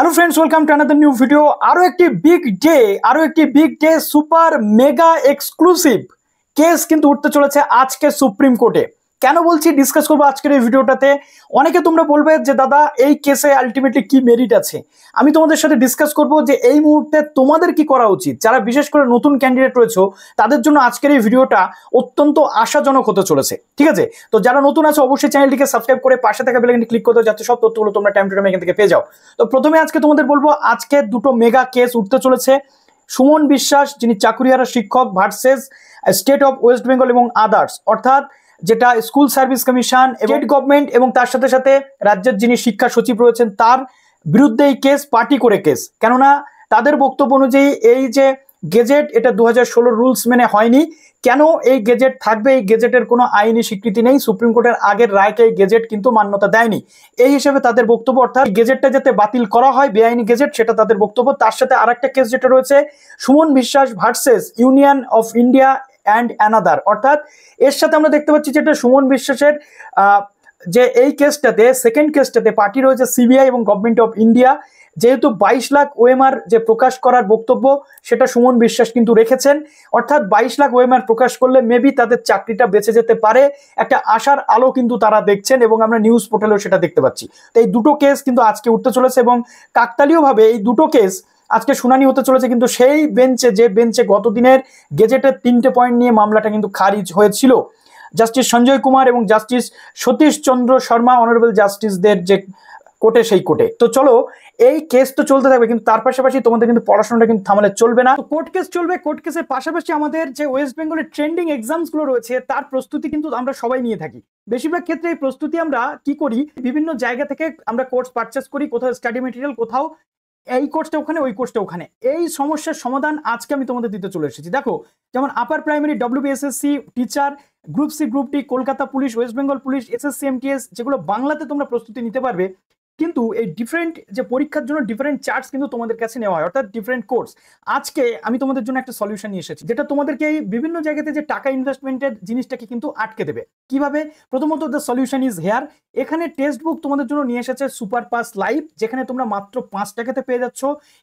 Hello friends, welcome to another new video. আরো একটি big day super mega exclusive case কিন্তু উঠতে চলেছে আজকে সুপ্রিম কোর্টে। কেন বলছি, ডিসকাস করবো আজকের এই ভিডিওটাতে। অনেকে তোমরা বলবে যে দাদা এই কেসে আলটিমেটলি কি মেরিট আছে। আমি তোমাদের সাথে ডিসকাস করবো যে এই মুহূর্তে তোমাদের কি করা উচিত। যারা বিশেষ করে নতুন ক্যান্ডিডেট রয়েছে তাদের জন্য আজকের এই ভিডিওটা অত্যন্ত আশাজনক হতে চলেছে। ঠিক আছে, তো যারা নতুন আছে অবশ্যই চ্যানেলটিকে সাবস্ক্রাইব করে পাশে থাকা বেল আইকনে ক্লিক করতে, যাতে সব তথ্যগুলো তোমরা টাইম টু টাইম এখান থেকে পেয়ে যাও। তো প্রথমে আজকে তোমাদের বলবো, আজকে দুটো মেগা কেস উঠতে চলেছে। সুমন বিশ্বাস, যিনি চাকুরিহারা শিক্ষক, versus state of West Bengal এবং আদার্স, অর্থাৎ যেটা school service commission, state government এবং তার সাথে সাথে রাজ্যের যিনি শিক্ষা সচিব রয়েছেন তার বিরুদ্ধে এই কেস, পার্টি করে কেস। কেননা তাদের বক্তব্য অনুযায়ী এই যে গেজেট, এটা 2016 রুলস মেনে হয়নি। কেন এই গেজেট থাকবে? এই গেজেটের কোনো আইনি স্বীকৃতি নেই। সুপ্রিম কোর্টের আগের রায়কে এই গেজেট কিন্তু মান্যতা দেয়নি। এই হিসেবে তাদের বক্তব্য, অর্থাৎ গেজেটটা যাতে বাতিল করা হয়, বেআইনি গেজেট, সেটা তাদের বক্তব্য। তার সাথে আরেকটা কেস যেটা রয়েছে, সুমন বিশ্বাস versus union of India and another, অর্থাৎ এর সাথে আমরা দেখতে পাচ্ছি যেটা সুমন বিশ্বাসের যে এই কেসটাতে, সেকেন্ড কেসটাতে পার্টি রয়েছে সিবিআই এবং গভর্নমেন্ট অফ ইন্ডিয়া। যেহেতু 22 লাখ ওএমআর যে প্রকাশ করার বক্তব্য, সেটা সুমন বিশ্বাস কিন্তু রেখেছেন। অর্থাৎ 22 লাখ ওএমআর প্রকাশ করলে মেবি তাদের চাকরিটা বেঁচে যেতে পারে, একটা আশার আলো কিন্তু তারা দেখছেন এবং আমরা নিউজ পোর্টালেও সেটা দেখতে পাচ্ছি। তো এই দুটো কেস কিন্তু আজকে উঠতে চলেছে এবং কাকতালীয়ভাবে এই দুটো কেস আজকে শুনানি হতে চলেছে। কিন্তু সেই বেঞ্চে, যে বেঞ্চে গতদিনের গেজেটের 3টে পয়েন্ট নিয়ে মামলাটা কিন্তু খারিজ হয়েছিল, জাস্টিস সঞ্জয় কুমার এবং জাস্টিস সতীশ চন্দ্র শর্মা, অনারেবল জাস্টিসদের যে কোর্টে, সেই কোর্টে। তো চলো, এই কেস তো চলতে থাকবে, কিন্তু তার পাশাপাশি তোমাদের কিন্তু পড়াশোনাটা কিন্তু থামালে চলবে না। কোর্ট কেস চলবে, কোর্ট কেসের পাশাপাশি আমাদের যে ওয়েস্ট বেঙ্গলের ট্রেন্ডিং এক্সামস গুলো রয়েছে তার প্রস্তুতি কিন্তু আমরা সবাই নিয়ে থাকি। বেশিরভাগ ক্ষেত্রে এই প্রস্তুতি আমরা কি করি, বিভিন্ন জায়গা থেকে আমরা কোর্স পারচেস করি, কোথাও স্টাডি মেটেরিয়াল, কোথাও এই কোর্সটা ওখানে, ওই কোর্সটা ওখানে। এই সমস্যার সমাধান আজকে আমি তোমাদের দিতে চলে এসেছি। দেখো, যেমন upper primary WBSSC teacher, group C, group D, Kolkata police, West Bengal police, SSC MTS, যেগুলো বাংলাতে তোমরা প্রস্তুতি নিতে পারবে, কিন্তু এই ডিফারেন্ট যে পরীক্ষার জন্য ডিফারেন্ট চার্টস কিন্তু তোমাদের কাছে নেওয়া হয়, অর্থাৎ ডিফারেন্ট কোর্স। আজকে আমি তোমাদের জন্য একটা সলিউশন নিয়ে এসেছি, যেটা তোমাদেরকে এই বিভিন্ন জায়গাতে যে টাকা ইনভেস্টমেন্টের জিনিসটাকে কিন্তু আটকে দেবে। কিভাবে? প্রথমত, দ্য সলিউশন ইজ হেয়ার। এখানে টেক্সট বুক তোমাদের জন্য নিয়ে এসেছে সুপার পাস লাইভ, যেখানে তোমরা মাত্র 5 টাকাতে পেয়ে যাচ্ছ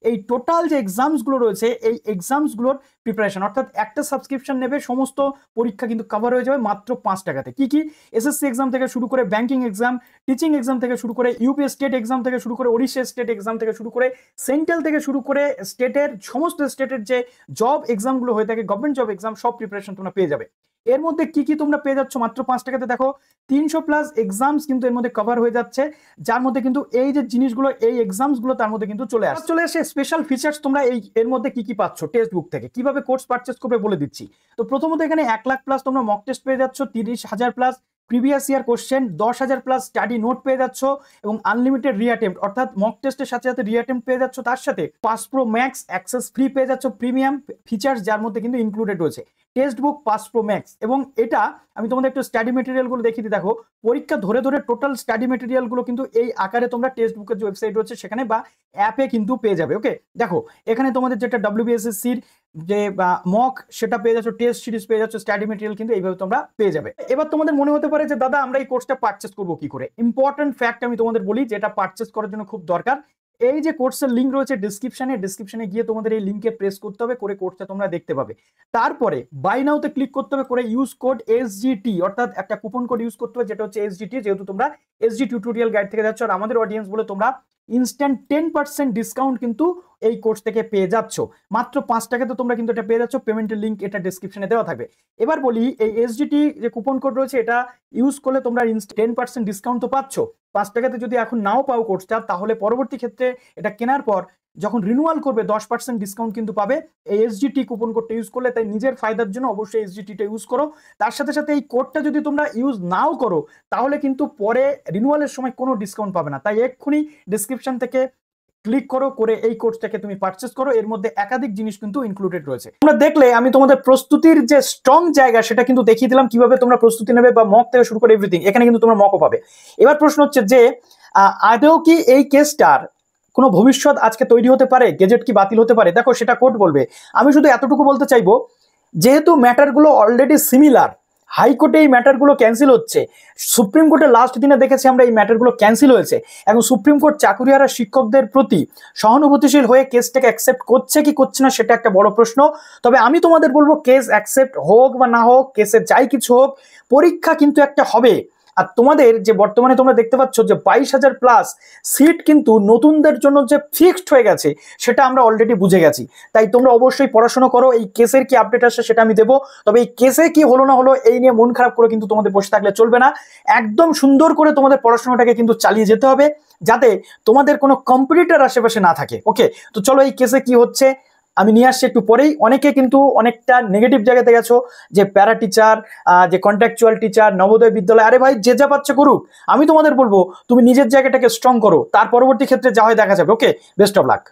এই টোটাল যে এক্সামস গুলো রয়েছে, এই এক্সামস গুলোর প্রিপারেশন। অর্থাৎ একটা সাবস্ক্রিপশন নেবে, সমস্ত পরীক্ষা কিন্তু কভার হয়ে যাবে মাত্র 5 টাকাতে। কি কি? এসএসসি এক্সাম থেকে শুরু করে ব্যাংকিং এক্সাম, টিচিং এক্সাম থেকে শুরু করে ইউপি স্টেট এক্সাম থেকে শুরু করে ওড়িশা স্টেট এক্সাম থেকে শুরু করে সেন্ট্রাল থেকে শুরু করে স্টেটের সমস্ত স্টেটের যে জব এক্সামগুলো হয়ে থাকে, গভর্নমেন্ট জব এক্সাম, সব প্রিপারেশন তোমরা পেয়ে যাবে। এর মধ্যে কি কি তোমরা পেয়ে যাচ্ছ মাত্র 5 টাকাতে? দেখো, 300+ এক্সামস কিন্তু এর মধ্যে কভার হয়ে যাচ্ছে, যার মধ্যে কিন্তু এই যে জিনিসগুলো, এই এক্সামস গুলো তার মধ্যে কিন্তু চলে আসে স্পেশাল ফিচার্স। তোমরা এই এর মধ্যে কি কি পাচ্ছ টেক্সট বুক থেকে, কিভাবে কোর্স পারচেজ করবে বলে দিচ্ছি। তো প্রথমত এখানে 1,00,000+ তোমরা মক টেস্ট পেয়ে যাচ্ছ, 30,000+ previous year question, 10,000+ study note পেয়ে যাচ্ছ এবং আনলিমিটেড রিঅ্যাটেম্প্ট, অর্থাৎ মক টেস্টের সাথে সাথে রিঅ্যাটেম্প্ট পেয়ে যাচ্ছ। তার সাথে pass pro max access free পেয়ে যাচ্ছ, প্রিমিয়াম ফিচার্স যার মধ্যে কিন্তু ইনক্লুডেড রয়েছে text book, pass pro max. এবং এটা আমি তোমাদের একটু স্টাডি মেটেরিয়াল গুলো দেখিয়ে দিই। দেখো, পরীক্ষা ধরে ধরে টোটাল স্টাডি মেটেরিয়াল গুলো কিন্তু এই আকারে তোমরা টেক্সট বুকের যে ওয়েবসাইট রয়েছে সেখানে বা অ্যাপে কিন্তু পেয়ে যাবে। ওকে, দেখো এখানে তোমাদের যেটা ডব্লিউবিএসএসসির যে মক, সেটা পেয়ে যাচ্ছ, টেস্ট সিরিজ পেয়ে যাচ্ছ, স্টাডি মেটেরিয়াল কিন্তু এইভাবে তোমরা পেয়ে যাবে। এবার তোমাদের মনে হতে পারে যে দাদা আমরা এই কোর্সটা পারচেস করবো কি করে। ইম্পর্টেন্ট ফ্যাক্ট আমি তোমাদের বলি, যেটা পারচেস করার জন্য খুব দরকার। এই যে কোর্সের লিঙ্ক রয়েছে ডিসক্রিপশনে গিয়ে তোমাদের এই লিঙ্কে প্রেস করতে হবে, করে কোর্সটা তোমরা দেখতে পাবে। তারপরে বাই নাওতে ক্লিক করতে হবে, করে ইউজ কোড এসজিটি, অর্থাৎ একটা কুপন কোড ইউজ করতে হবে যেটা হচ্ছে এসজিটি। যেহেতু তোমরা এসজি টিউটোরিয়াল গাইড থেকে যাচ্ছ আর আমাদের অডিয়েন্স বলে, তোমরা ইনস্ট্যান্ট 10% ডিসকাউন্ট কিন্তু এই কোর্স থেকে পেয়ে যাচ্ছ। মাত্র 5 টাকাতে তোমরা কিন্তু এটা পেয়ে যাচ্ছ। পেমেন্টের লিঙ্ক এটা ডেসক্রিপশনে দেওয়া থাকবে। এবার বলি, এই এসজিটি যে কুপন কোড রয়েছে এটা ইউজ করলে তোমরা 10% ডিসকাউন্ট তো পাচ্ছ। 5 টাকাতে যদি এখন নাও পাও কোর্সটা, তাহলে পরবর্তী ক্ষেত্রে এটা কেনার পর যখন রিনিউয়াল করবে 10% ডিসকাউন্ট কিন্তু পাবে এই এসজিটি কুপন কোডটা ইউজ করলে। তাই নিজের ফায়দার জন্য অবশ্যই এসজিটিটা ইউজ করো। তার সাথে সাথে এই কোডটা যদি তোমরা ইউজ নাও করো, তাহলে কিন্তু পরে রিনিউয়ালের সময় কোনো ডিসকাউন্ট পাবে না। তাই এক্ষুনি ডিসক্রিপশন থেকে ক্লিক করো, করে এই কোর্সটাকে তুমি পারচেস করো। এর মধ্যে একাধিক জিনিস কিন্তু ইনক্লুডেড রয়েছে। তোমরা দেখলে আমি তোমাদের প্রস্তুতির যে স্ট্রং জায়গা সেটা কিন্তু দেখিয়ে দিলাম, কিভাবে তোমরা প্রস্তুতি নেবে বা মক থেকে শুরু করে এভরিথিং। এখানে কিন্তু তোমরা মকও পাবে। এবার প্রশ্ন হচ্ছে যে আদৌ কি এই কেসটার কোনো ভবিষ্যৎ আজকে তৈরি হতে পারে, গেজেট কি বাতিল হতে পারে? দেখো, সেটা কোর্ট বলবে। আমি শুধু এতটুকু বলতে চাইবো, যেহেতু ম্যাটারগুলো অলরেডি সিমিলার, হাইকোর্টে এই ম্যাটারগুলো ক্যান্সেল হচ্ছে, সুপ্রিম কোর্টে লাস্ট দিনে দেখেছি আমরা এই ম্যাটারগুলো ক্যান্সেল হয়েছে। এবং সুপ্রিম কোর্ট চাকুরিহারা শিক্ষকদের প্রতি সহানুভূতিশীল হয়ে কেসটাকে অ্যাকসেপ্ট করছে কি করছে না সেটা একটা বড় প্রশ্ন। তবে আমি তোমাদের বলবো কেস অ্যাকসেপ্ট হোক বা না হোক, কেসে যাই কিছু হোক, পরীক্ষা কিন্তু একটা হবে। আর তোমাদের যে বর্তমানে তোমরা দেখতে পাচ্ছ যে 22,000 প্লাস সিট কিন্তু নতুনদের জন্য যে ফিক্সড হয়ে গেছে সেটা আমরা অলরেডি বুঝে গেছি। তাই তোমরা অবশ্যই পড়াশোনা করো, এই কেসের কি আপডেট আসছে সেটা আমি দেবো। তবে এই কেসে কি হলো না হলো এই নিয়ে মন খারাপ করে কিন্তু তোমাদের বসে থাকলে চলবে না। একদম সুন্দর করে তোমাদের পড়াশোনাটাকে কিন্তু চালিয়ে যেতে হবে, যাতে তোমাদের কোনো কম্পিটিটর আশেপাশে না থাকে। ওকে, তো চলো এই কেসে কি হচ্ছে আমি নিয়ে আসছি একটু পরেই। অনেকে কিন্তু অনেকটা নেগেটিভ জায়গাতে গেছো যে প্যারা টিচার, যে কন্ট্রাকচুয়াল টিচার, নবোদয় বিদ্যালয়, আরে ভাই যে যা পাচ্ছে করুক। আমি তোমাদের বলবো তুমি নিজের জায়গাটাকে স্ট্রং করো, তার পরবর্তী ক্ষেত্রে যা হয় দেখা যাবে। ওকে, বেস্ট অফ লাক।